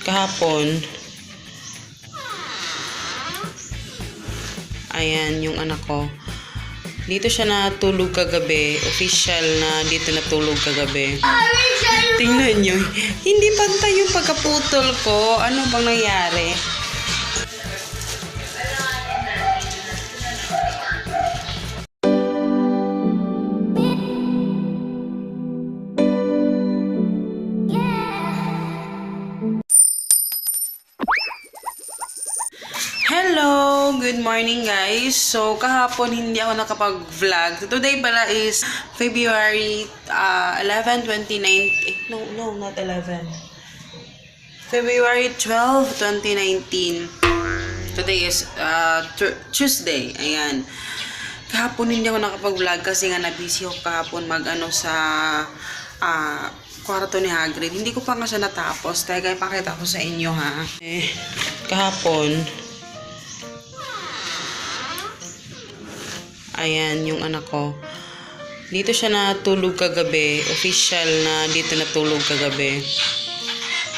Kahapon, ayan yung anak ko. Dito siya natulog kagabi. Official na dito natulog kagabi. Tingnan nyo. Hindi pantay yung pagkaputol ko. Ano bang nangyari? Hello! Good morning guys! So, kahapon hindi ako nakapag-vlog. Today pala is February 11, 2019. No, not 11. February 12, 2019. Today is Tuesday. Ayan. Kahapon hindi ako nakapag-vlog kasi nga na-busy ako kahapon mag-ano sa kwarto ni Hagrid. Hindi ko pa nga siya natapos. Kaya ipakita ko sa inyo ha. Kahapon, ayan yung anak ko. Dito siya natulog kagabi. Official na dito natulog kagabi.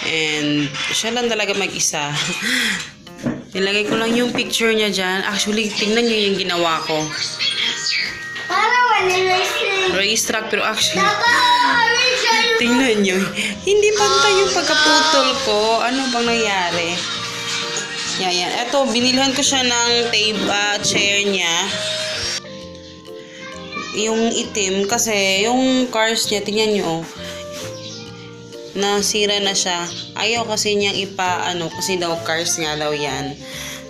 And siya lang talaga mag-isa. Nilagay ko lang yung picture niya dyan. Actually, tingnan nyo yung ginawa ko. Racetrack, pero actually, tingnan nyo. Hindi pantay yung pagkaputol ko. Ano bang nangyari? Yan. Eto, binilhan ko siya ng chair niya. Yung itim kasi yung cars niya, tingnan nyo, nasira na siya. Ayaw kasi niyang kasi daw cars nga daw yan.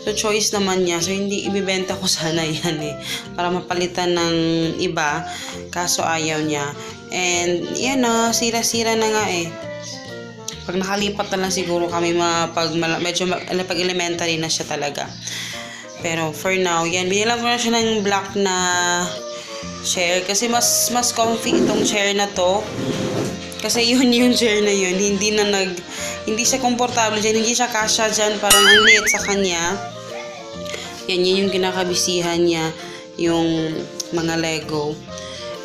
So choice naman niya. So hindi ibibenta ko sana yan para mapalitan ng iba. Kaso ayaw niya. And yan sira-sira na nga Pag nakalipat na lang siguro kami pag elementary na siya talaga. Pero for now, yan, binilang ko na siya ng black na chair kasi mas comfy itong chair na to. Kasi yung chair na yun, hindi siya komportable dyan, hindi siya kasya dyan, parang ang liit sa kanya. Yan yung kinakabisihan niya, yung mga Lego.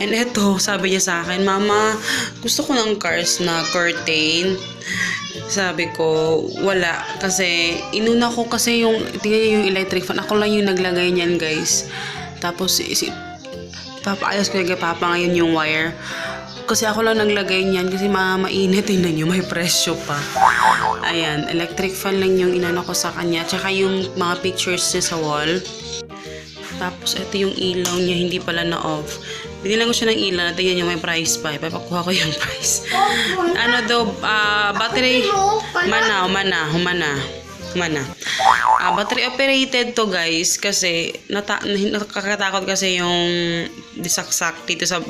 And eto, sabi niya sa akin, Mama, gusto ko ng cars na curtain. Sabi ko, wala. Kasi, inuna ko kasi tingnan niyo yung electric fan. Ako lang yung naglagay niyan, guys. Tapos, papaayos ko kay Papa ngayon yung wire. Kasi ako lang naglagay niyan kasi mainit. Tingnan nyo, may presyo pa. Ayan, electric fan lang yung inano ko sa kanya. Tsaka yung mga pictures niya sa wall. Tapos, ito yung ilaw niya, hindi pala na-off. Binilang ko siya ng ilaw. Tingnan nyo, may price pa. Ipapakuha ko yung price. Battery. Humana. Battery operated to guys kasi nakakatakot kasi yung disaksak dito sa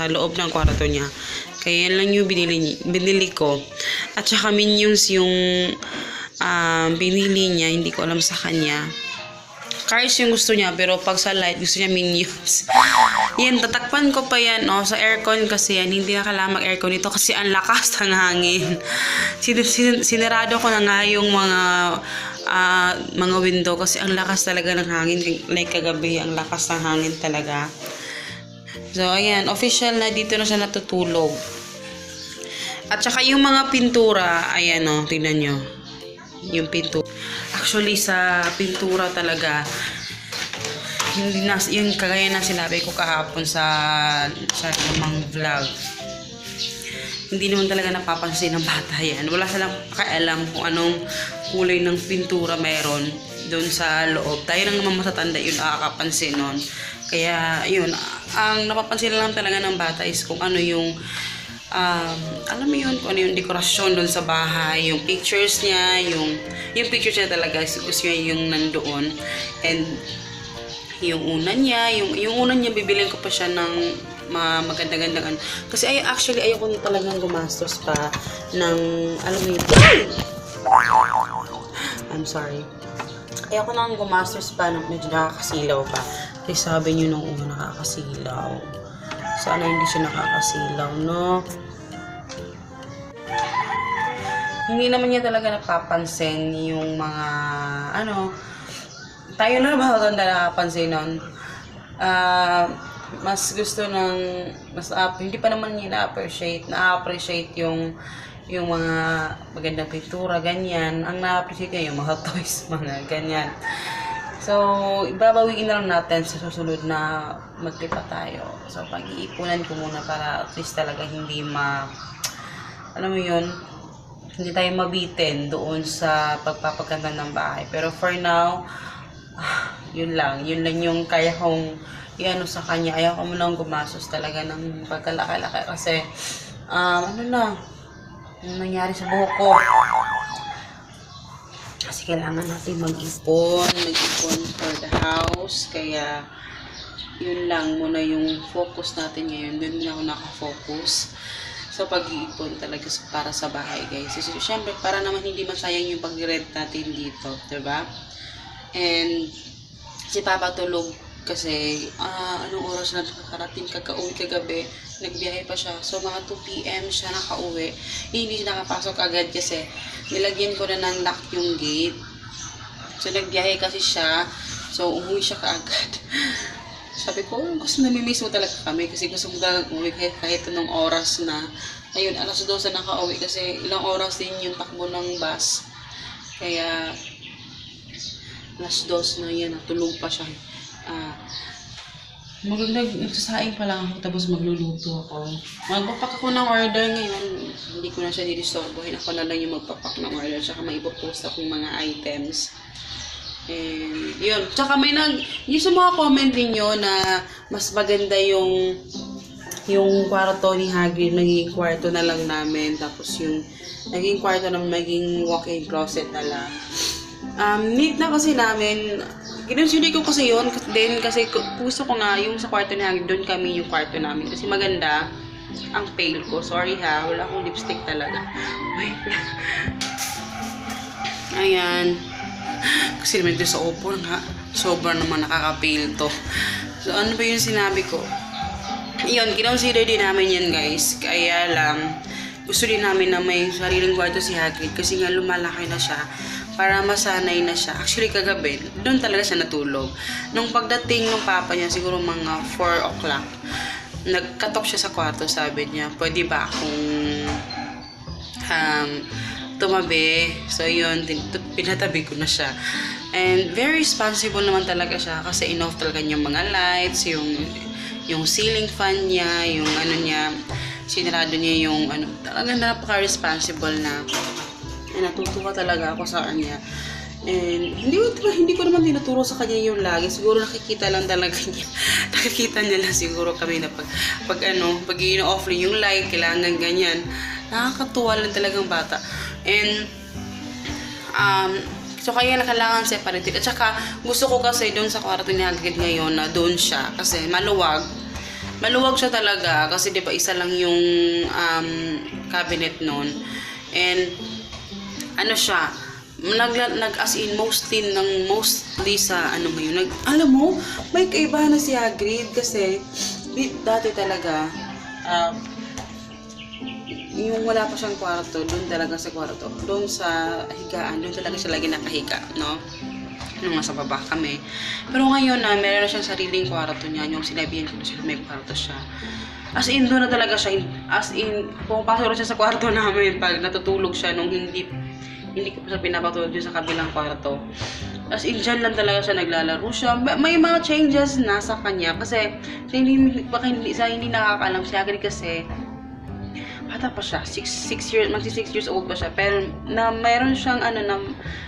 loob ng kwarto niya. Kaya yan lang yung binili ko. At saka Minions yung binili niya, hindi ko alam sa kanya. Cars yung gusto niya, pero pag sa light gusto niya Minions. Yan, tatakpan ko pa yan sa aircon kasi yan, hindi na kailangan mag-aircon dito kasi ang lakas ng hangin. Sinirado ko na nga yung mga window kasi ang lakas talaga ng hangin. Like kagabi, ang lakas ng hangin talaga. So, ayan, official na dito na siya natutulog. At saka yung mga pintura, ayan tingnan nyo. Yung pintura. Actually, sa pintura talaga, hindi na, yung kagaya na sinabi ko kahapon sa namang vlog. Hindi naman talaga napapansin ng bata yan. Wala silang pakialam kung anong kulay ng pintura meron doon sa loob. Tayo lang naman matatanda yun, nakakapansin nun. Kaya, yun, ang napapansin lang talaga ng bata is kung ano yung alam mo yun, kung ano yung dekorasyon doon sa bahay, yung pictures niya, yung pictures niya talaga, gusto niya yung nandoon. And yung unan niya, bibilin ko pa siya ng maganda-gandang kasi actually ayoko na talagang gumastos pa ng, alam mo yun, I'm sorry. Ayoko na gumastos pa ng medyo nakakasilaw pa. Kasi sabi niyo nung una nakakasilaw. Sana hindi siya nakakasilaw, no? Hindi naman niya talaga napapansin yung mga, tayo na ba ito nakapansin nun? Mas gusto hindi pa naman niya na-appreciate yung yung mga magandang pintura, ganyan. Ang na-appreciate niya yung mga toys, mga ganyan. So, ibabawiin na lang natin sa susunod na magtipa tayo. So, pag-iipunan ko muna para at least talaga hindi alam mo yun, hindi tayo mabitin doon sa pagpapaganda ng bahay. Pero for now, yun lang yung kaya kong iano sa kanya. Ayaw ko munang gumasos talaga ng pagkalaki-laki kasi, yung nangyari sa buhok ko. Kasi kailangan natin mag-ipon for the house. Kaya, yun lang muna yung focus natin ngayon. Doon na ako nakafocus sa pag-iipon talaga para sa bahay, guys. So, syempre, para naman hindi masayang yung pag-rent natin dito, diba? And, si Papa tulog kasi, anong oras na nakakarating kaka-uwi kagabi, nagbiyahe pa siya. So, mga 2 PM siya nakauwi. Hindi siya nakapasok agad kasi nilagyan ko na ng lock yung gate. So, nagbiyahe kasi siya. So, umuwi siya kaagad. Sabi ko, gusto namimiss mo talaga kami kasi gusto mo talaga umuwi kahit anong oras na. Ayun, 12:00 na nakauwi kasi ilang oras din yung takbo ng bus. Kaya, 12:00 na yan, natulog pa siya. Nagsasaing pa lang ako tapos magluluto ako. Magpapak ako ng order ngayon. Hindi ko na siya nilisorbohin. Ako na lang yung magpapak ng order. Tsaka may ipopost akong mga items. And yun. Tsaka yung sa mga comment ninyo na mas maganda yung kwarto ni Hagrid, naging kwarto na lang namin. Tapos yung naging kwarto na maging walk-in closet na lang. Neat na kasi namin. Kinonsider ko kasi yun. Then kasi gusto ko nga yung sa kwarto ni Hagrid, doon kami yung kwarto namin. Kasi maganda ang pale ko. Sorry ha, wala akong lipstick talaga. Wait. Ayan. Kasi naman ito sa Oppo nga, sobrang naman nakaka-pale to. So ano ba yung sinabi ko? Yun, kinonsider din namin yan, guys. Kaya lang, gusto din namin na may sariling kwarto si Hagrid kasi nga lumalaki na siya para masanay na siya. Actually, kagabi, doon talaga siya natulog. Nung pagdating ng papa niya, siguro mga 4 o'clock, nagkatok siya sa kwarto, sabi niya, pwede ba akong tumabi? So, yun, pinatabi ko na siya. And very responsible naman talaga siya kasi in-off talaga niya mga lights, yung ceiling fan niya, yung ano niya, sinarado niya yung ano, talaga napaka-responsible na. Natutuwa talaga ako sa kanya. And hindi ko naman tinuturo sa kanya yung lagi. Siguro nakikita lang talaga niya. Nakikita niya lang siguro kami na pag i-off yung light, kailangan ganyan. Nakakatuwa lang talagang bata. And so kaya kailangan separated. At saka gusto ko kasi doon sa kwarto ni Hagrid ngayon na doon siya kasi maluwag. Maluwag siya talaga kasi 'di ba isa lang yung cabinet noon. And ano siya, as in mostly sa ano ngayon, alam mo, may kaibahan na si Hagrid kasi dati talaga yung wala pa siyang kwarto, doon talaga sa kwarto, doon sa higaan, doon talaga siya lagi nakahiga, no? Nung nasa baba kami. Pero ngayon na, meron na siyang sariling kwarto niya, yung sinabihan ko na siya, may kwarto siya. As in, doon na talaga siya, as in, pumapasok na siya sa kwarto namin pag natutulog siya nung hindi ko pa siya pinapatulog dyan sa kabilang kwarto. As in, dyan lang talaga siya, naglalaro siya. May mga changes na sa kanya kasi hindi nakakaalam si Hagrid kasi bata pa siya, 6 years old pa siya, pero mayroon siyang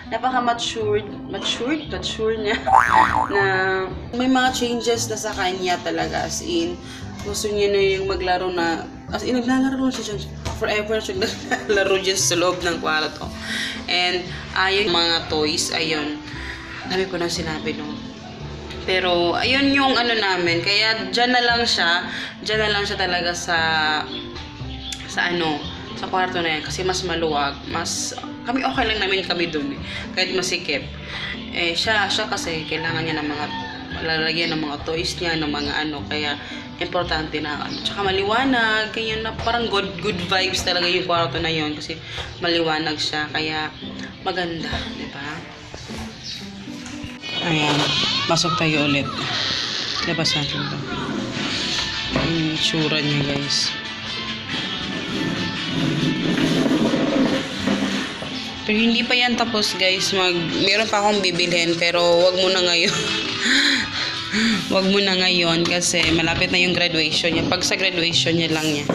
napaka-matured niya na may mga changes na sa kanya talaga, as in gusto niya na yung maglaro na, as in naglalaro siya dyan, forever siya naglalaro dyan sa loob ng kwarto. And ayun mga toys, ayun, dami ko nang sinabi no. Pero ayun yung namin, kaya dyan na lang siya talaga sa kwarto na yan kasi mas maluwag, kami okay lang namin kami dun kahit masikip. Siya kasi kailangan niya ng mga lalagyan ng mga toys niya, ng mga kaya importante na tsaka maliwanag, kaya na parang good vibes talaga yung kwarto na yon kasi maliwanag siya, kaya maganda, di ba? Ayan, pasok tayo ulit. Labas natin ito. Yung tsura niya, guys. Pero hindi pa yan tapos guys. Meron pa akong bibilhin pero wag muna ngayon. Wag muna ngayon kasi malapit na yung graduation niya. Pag sa graduation niya lang niya.